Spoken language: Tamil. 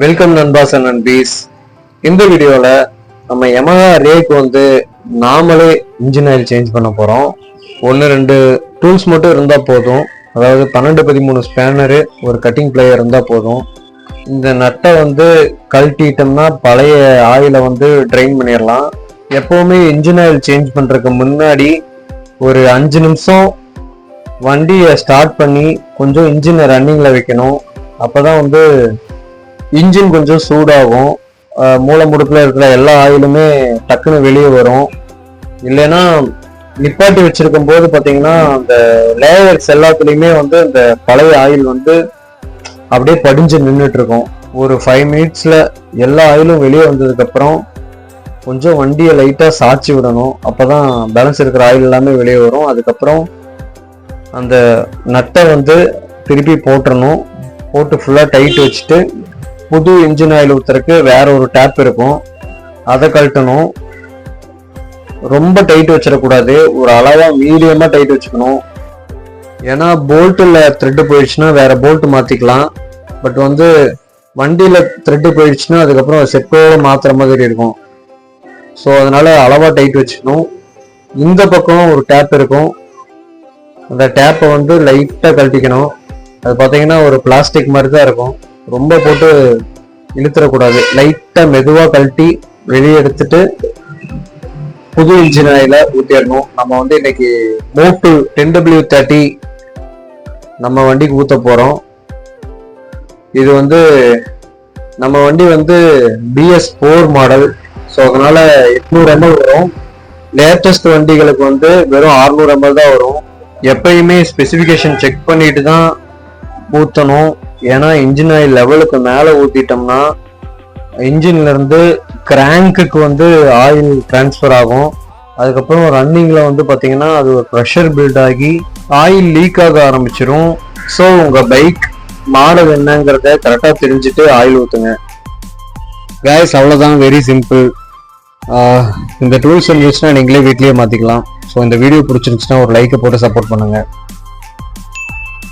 Welcome நண்பாஸ் and நண்பீஸ். இந்த வீடியோவில் நம்ம Yamaha ரேக்கு வந்து நாமளே இன்ஜின் ஆயில் சேஞ்ச் பண்ண போகிறோம். 1-2 டூல்ஸ் மட்டும் இருந்தால் போதும். அதாவது 12-13 ஸ்பேனரு, ஒரு கட்டிங் பிளேயர் இருந்தால் போதும். இந்த நட்டை வந்து கழட்டிட்டோம்னா பழைய ஆயிலை வந்து ட்ரைன் பண்ணிடலாம். எப்போவுமே இன்ஜின் ஆயில் சேஞ்ச் பண்ணுறதுக்கு முன்னாடி ஒரு 5 நிமிஷம் வண்டியை ஸ்டார்ட் பண்ணி கொஞ்சம் இன்ஜினை ரன்னிங்கில் வைக்கணும். அப்போ தான் வந்து இன்ஜின் கொஞ்சம் சூடாகும். மூளை முடுக்கில் இருக்கிற எல்லா ஆயிலுமே டக்குன்னு வெளியே வரும். இல்லைன்னா நிப்பாட்டி வச்சிருக்கும் போது பார்த்தீங்கன்னா அந்த லேயர்ஸ் எல்லாத்துலேயுமே வந்து அந்த பழைய ஆயில் வந்து அப்படியே படிஞ்சு நின்றுட்டு இருக்கும். ஒரு 5 மினிட்ஸில் எல்லா ஆயிலும் வெளியே வந்ததுக்கப்புறம் கொஞ்சம் வண்டியை லைட்டாக சாய்ச்சி விடணும். அப்போ தான் பேலன்ஸ் இருக்கிற ஆயில் எல்லாமே வெளியே வரும். அதுக்கப்புறம் அந்த நட்டை வந்து திருப்பி போட்டுறணும். போட்டு ஃபுல்லாக டைட் வச்சுட்டு புது இன்ஜின் ஆயில் ஊற்றுறதுக்கு வேற ஒரு டேப் இருக்கும், அதை கழட்டணும். ரொம்ப டைட் வச்சிடக்கூடாது, ஒரு அளவாக மீடியமாக டைட் வச்சுக்கணும். ஏன்னா போல்ட்டில் த்ரெட்டு போயிடுச்சுன்னா வேற போல்ட் மாற்றிக்கலாம். பட் வந்து வண்டியில் த்ரெட்டு போயிடுச்சுன்னா அதுக்கப்புறம் செட்டோடு மாற்றுற மாதிரி இருக்கும். ஸோ அதனால அளவாக டைட் வச்சுக்கணும். இந்த பக்கம் ஒரு டேப் இருக்கும், அந்த டேப்பை வந்து லைட்டாக கழட்டிக்கணும். அது பார்த்தீங்கன்னா ஒரு பிளாஸ்டிக் மாதிரி தான் இருக்கும். ரொம்ப போட்டு இழுத்துடக்கூடாது, லைட்டாக மெதுவாக கழட்டி வெளியே எடுத்துட்டு புது இன்ஜின் ஆயில ஊற்றிடணும். நம்ம வந்து இன்னைக்கு மோட்டு 10W30 நம்ம வண்டிக்கு ஊற்ற போகிறோம். இது வந்து நம்ம வண்டி வந்து BS4 மாடல். ஸோ அதனால 800 ml வரும். லேட்டஸ்ட் வண்டிகளுக்கு வந்து வெறும் 600 ml தான் வரும். எப்பயுமே ஸ்பெசிஃபிகேஷன் செக் பண்ணிட்டு தான் ஊற்றணும். ஏன்னா இன்ஜின் ஆயில் லெவலுக்கு மேலே ஊற்றிட்டோம்னா இன்ஜின்ல இருந்து கிராங்குக்கு வந்து ஆயில் டிரான்ஸ்ஃபர் ஆகும். அதுக்கப்புறம் ரன்னிங்ல வந்து பார்த்தீங்கன்னா அது ஒரு ப்ரெஷர் பில்ட் ஆகி ஆயில் லீக் ஆக ஆரம்பிச்சிடும். ஸோ உங்கள் பைக் மாடல் என்னங்கிறத கரெக்டாக தெரிஞ்சுட்டு ஆயில் ஊற்றுங்க கைஸ். அவ்வளோதான், வெரி சிம்பிள். இந்த டூல்ஸ் இருந்துச்சுன்னா நீங்களே வீட்லேயே மாற்றிக்கலாம். ஸோ இந்த வீடியோ பிடிச்சிருந்துச்சுன்னா ஒரு லைக்கை போட்டு சப்போர்ட் பண்ணுங்கள்.